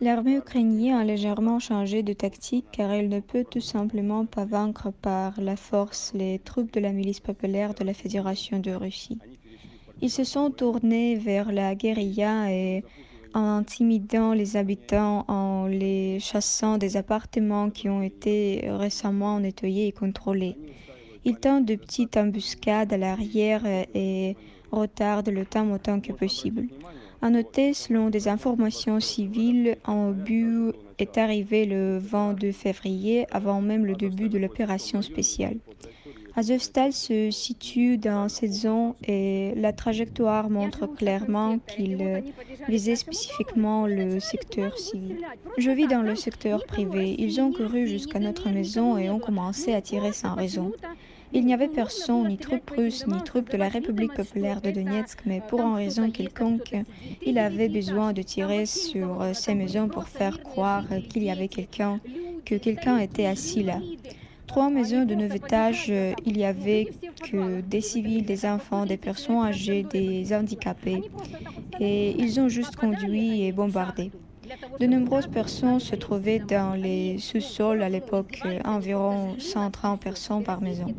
L'armée ukrainienne a légèrement changé de tactique car elle ne peut tout simplement pas vaincre par la force les troupes de la milice populaire de la Fédération de Russie. Ils se sont tournés vers la guérilla et en intimidant les habitants, en les chassant des appartements qui ont été récemment nettoyés et contrôlés. Ils tentent de petites embuscades à l'arrière et retardent le temps autant que possible. À noter, selon des informations civiles, un obus est arrivé le 22 février, avant même le début de l'opération spéciale. Azovstal se situe dans cette zone et la trajectoire montre clairement qu'il visait spécifiquement le secteur civil. Je vis dans le secteur privé. Ils ont couru jusqu'à notre maison et ont commencé à tirer sans raison. Il n'y avait personne, ni troupes russes, ni troupes de la République populaire de Donetsk, mais pour une raison quelconque, il avait besoin de tirer sur ces maisons pour faire croire qu'il y avait quelqu'un, que quelqu'un était assis là. Trois maisons de 9 étages, il y avait que des civils, des enfants, des personnes âgées, des handicapés, et ils ont juste conduit et bombardé. De nombreuses personnes se trouvaient dans les sous-sols à l'époque, environ 130 personnes par maison.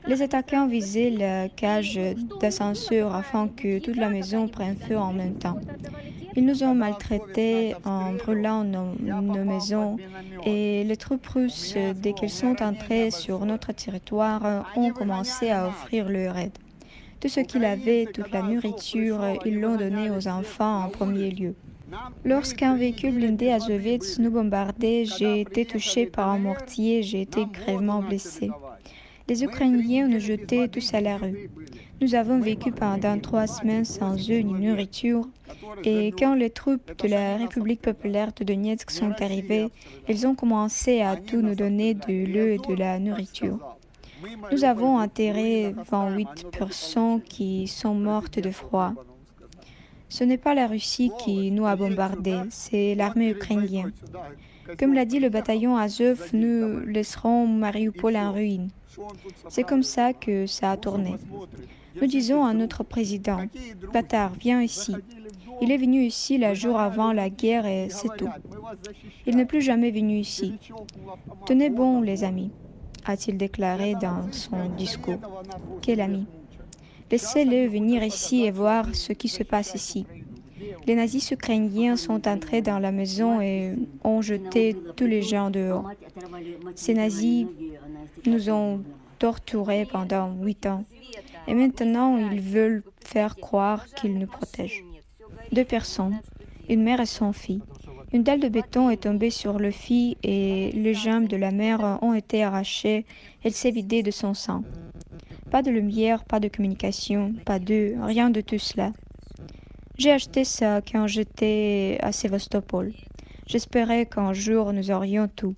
Les attaquants visaient la cage d'ascenseur afin que toute la maison prenne feu en même temps. Ils nous ont maltraités en brûlant nos maisons et les troupes russes, dès qu'elles sont entrées sur notre territoire, ont commencé à offrir leur aide. Tout ce qu'ils avaient, toute la nourriture, ils l'ont donné aux enfants en premier lieu. Lorsqu'un véhicule blindé à Zovets nous bombardait, j'ai été touché par un mortier, j'ai été gravement blessé. Les Ukrainiens nous jetaient tous à la rue. Nous avons vécu pendant 3 semaines sans eau ni nourriture, et quand les troupes de la République populaire de Donetsk sont arrivées, ils ont commencé à tout nous donner de l'eau et de la nourriture. Nous avons enterré 28 personnes qui sont mortes de froid. Ce n'est pas la Russie qui nous a bombardés, c'est l'armée ukrainienne. Comme l'a dit le bataillon Azov, nous laisserons Mariupol en ruine. C'est comme ça que ça a tourné. Nous disons à notre président, Bâtard, viens ici. Il est venu ici le jour avant la guerre et c'est tout. Il n'est plus jamais venu ici. Tenez bon, les amis, a-t-il déclaré dans son discours. Quel ami? Laissez-le venir ici et voir ce qui se passe ici. Les nazis ukrainiens sont entrés dans la maison et ont jeté tous les gens dehors. Ces nazis nous ont torturés pendant 8 ans et maintenant ils veulent faire croire qu'ils nous protègent. 2 personnes, une mère et son fils. Une dalle de béton est tombée sur le fils et les jambes de la mère ont été arrachées. Elle s'est vidée de son sang. Pas de lumière, pas de communication, pas d'eau, rien de tout cela. J'ai acheté ça quand j'étais à Sévastopol. J'espérais qu'un jour nous aurions tout.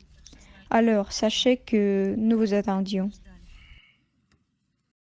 Alors, sachez que nous vous attendions.